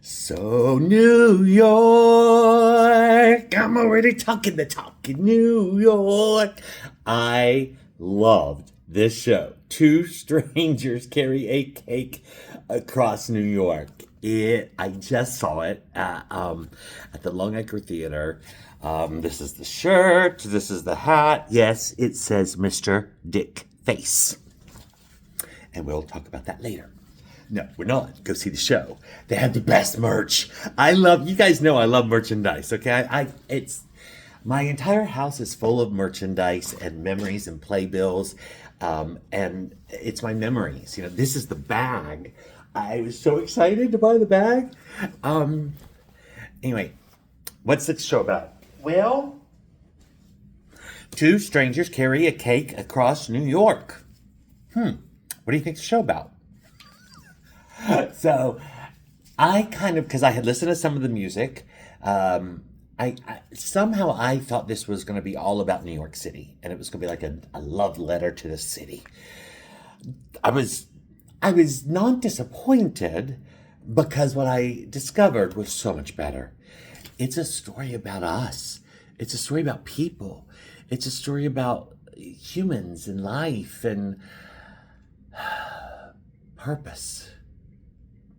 So New York, I'm already talking the talk in New York. I loved this show. Two strangers carry a cake across New York. I just saw it at the Long Acre Theater. This is the shirt. This is the hat. Yes, it says Mr. Dick Face. And we'll talk about that later. No, we're not. Go see the show. They have the best merch. You guys know I love merchandise, okay? It's my entire house is full of merchandise and memories and playbills. And it's my memories. This is the bag. I was so excited to buy the bag. Anyway, what's the show about? Well, two strangers carry a cake across New York. What do you think the show about? So I because I had listened to some of the music, I somehow I thought this was going to be all about New York City, and it was going to be like a love letter to the city. I was not disappointed because what I discovered was so much better. It's a story about us. It's a story about people. It's a story about humans and life and purpose.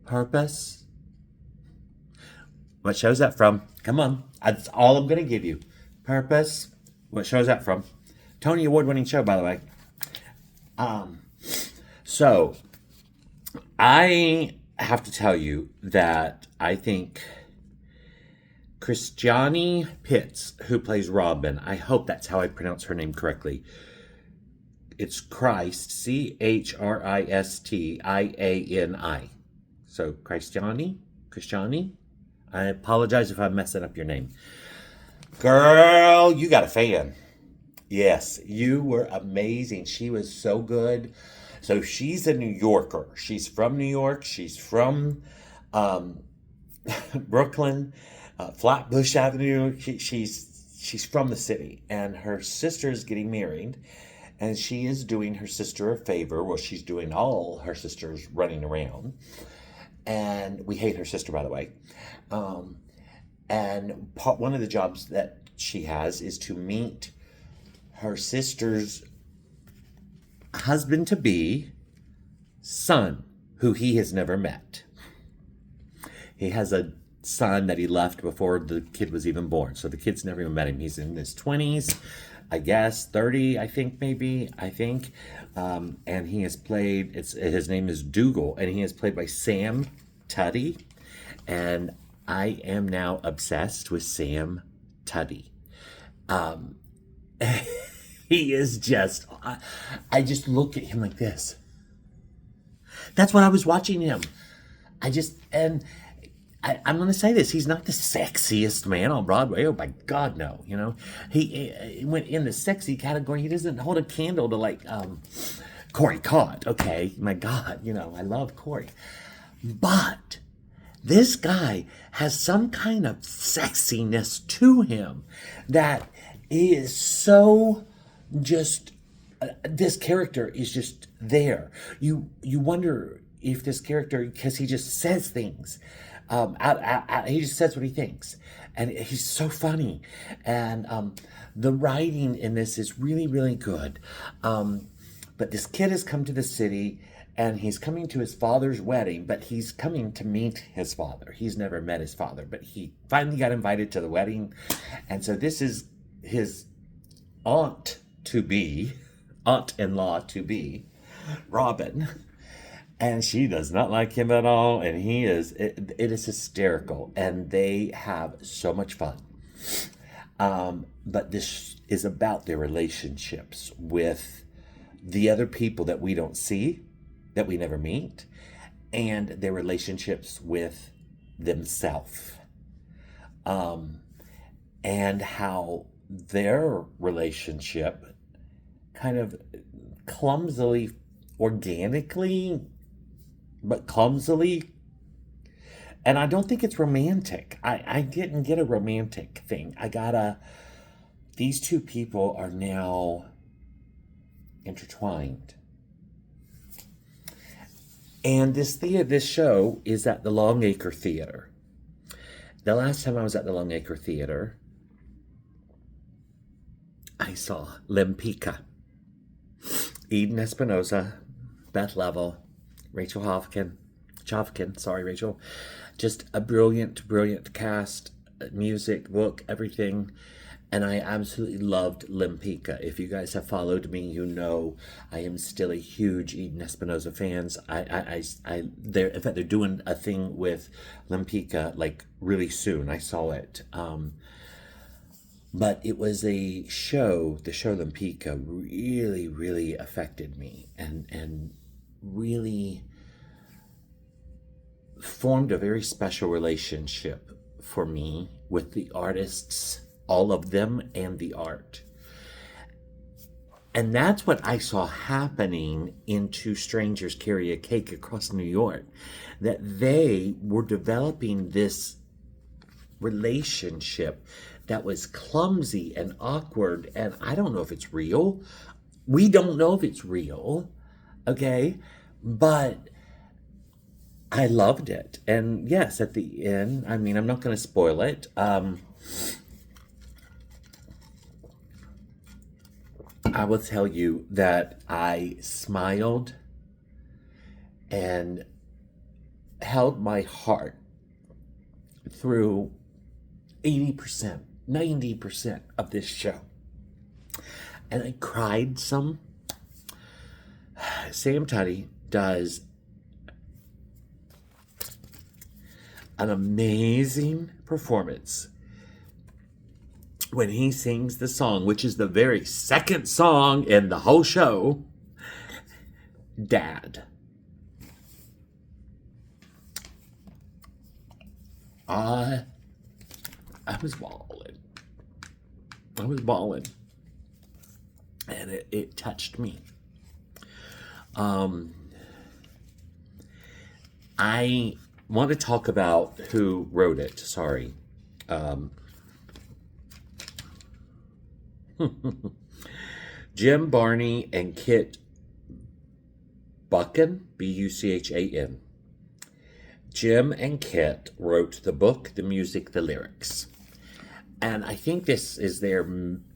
Purpose. What show's that from? Come on. That's all I'm going to give you. Purpose. What show's that from? Tony Award-winning show, by the way. So, I have to tell you that I think Christiane Pitts, who plays Robin, I hope that's how I pronounce her name correctly. It's Christ, Christiani. So, Christiane, I apologize if I'm messing up your name. Girl, you got a fan. Yes, you were amazing. She was so good. So she's a New Yorker. She's from New York. She's from Brooklyn, Flatbush Avenue. She's from the city, and her sister's getting married, and she is doing her sister a favor. Well, she's doing all her sisters running around. And we hate her sister, by the way. And one of the jobs that she has is to meet her sister's husband-to-be son, who he has never met. He has a son that he left before the kid was even born. So the kid's never even met him. He's in his 20s, I guess, 30, I think. And he has played, his name is Dougal, and he is played by Sam Tuddy. And I am now obsessed with Sam Tuddy. He is just, I just look at him like this. That's what I was watching him. I'm going to say this. He's not the sexiest man on Broadway. Oh, my God, no. He went in the sexy category. He doesn't hold a candle to Corey Cott. Okay, my God, I love Corey. But this guy has some kind of sexiness to him that is so just, this character is just there. You wonder if this character, because he just says things, he just says what he thinks, and he's so funny, and the writing in this is really, really good. But this kid has come to the city, and he's coming to his father's wedding, but he's coming to meet his father. He's never met his father, but he finally got invited to the wedding, and so this is his aunt-in-law to be, Robin. And she does not like him at all, and it is hysterical, and they have so much fun. But this is about their relationships with the other people that we don't see, that we never meet, and their relationships with themselves. And how their relationship kind of clumsily, organically, but clumsily, and I don't think it's romantic. I didn't get a romantic thing. These two people are now intertwined. And this show is at the Longacre Theater. The last time I was at the Longacre Theater, I saw Lempicka, Eden Espinosa, Beth Level, Rachel Chavkin, sorry, Rachel. Just a brilliant, brilliant cast, music, book, everything. And I absolutely loved Lempicka. If you guys have followed me, you know I am still a huge Eden Espinosa fans. In fact, they're doing a thing with Lempicka like really soon. I saw it. But it was the show Lempicka really, really affected me and really formed a very special relationship for me with the artists, all of them, and the art. And that's what I saw happening in Two Strangers Carry a Cake Across New York, that they were developing this relationship that was clumsy and awkward, and I don't know if it's real. We don't know if it's real, okay? But I loved it. And yes, at the end, I mean, I'm not going to spoil it. I will tell you that I smiled and held my heart through 80%, 90% of this show. And I cried some. Sam Tutty does an amazing performance when he sings the song, which is the very second song in the whole show, Dad. I was bawling. And it touched me. I want to talk about who wrote it. Sorry. Jim Barney and Kit Buchan, Buchan. Jim and Kit wrote the book, the music, the lyrics. And I think this is their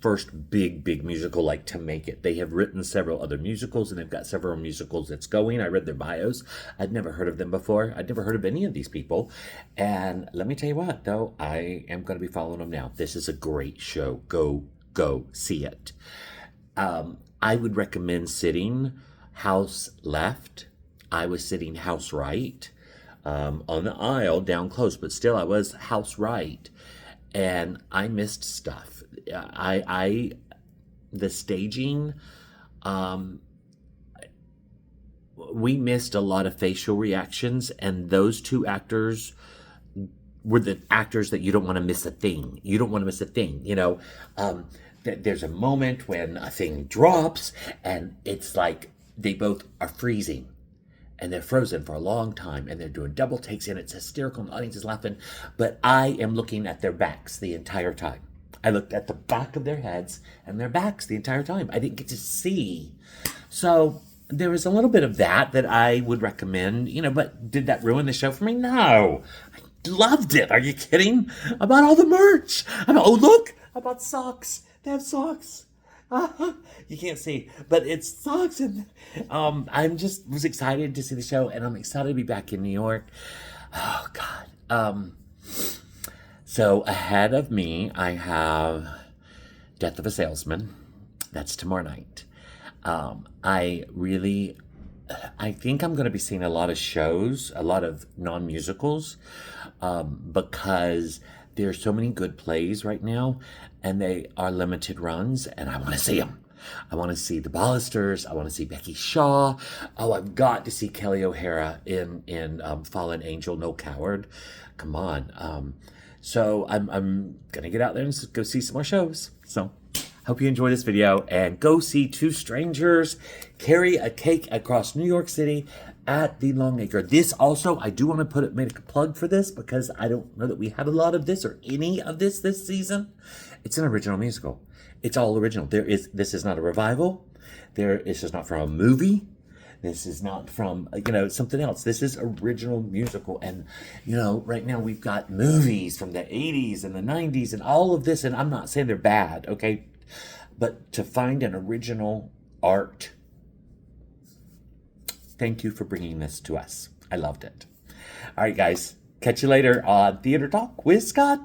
first big musical, like, to make it. They have written several other musicals, and they've got several musicals that's going. I read their bios. I'd never heard of them before. I'd never heard of any of these people. And let me tell you what, though, I am going to be following them now. This is a great show. Go see it. I would recommend sitting house left. I was sitting house right, on the aisle down close, but still I was house right. And I missed stuff. The staging, we missed a lot of facial reactions, and those two actors were the actors that you don't want to miss a thing. You don't want to miss a thing, you know. There's a moment when a thing drops, and it's like they both are freezing. And they're frozen for a long time, and they're doing double takes, and it's hysterical, and the audience is laughing. But I am looking at their backs the entire time. I looked at the back of their heads and their backs the entire time. I didn't get to see. So there was a little bit of that I would recommend, you know, but did that ruin the show for me? No. I loved it. Are you kidding? I bought all the merch. Oh, look, I bought socks. They have socks. You can't see, but it's socks, and I'm just was excited to see the show, and I'm excited to be back in New York. Oh God. So ahead of me, I have Death of a Salesman. That's tomorrow night. I think I'm going to be seeing a lot of shows, a lot of non-musicals, because there's so many good plays right now, and they are limited runs, and I want to see them. I want to see the Ballisters. I want to see Becky Shaw. Oh, I've got to see Kelly O'Hara in Fallen Angel, No Coward. Come on. So I'm going to get out there and go see some more shows. So hope you enjoy this video, and go see Two Strangers Carry a Cake Across New York City at the Longacre. This also, I do want to make a plug for this, because I don't know that we had a lot of this or any of this season. It's an original musical. It's all original. This is not a revival. This is not from a movie. This is not from, something else. This is original musical. And, right now we've got movies from the 80s and the 90s and all of this. And I'm not saying they're bad, okay? But to find an original art, thank you for bringing this to us. I loved it. All right, guys. Catch you later on Theater Talk with Scott.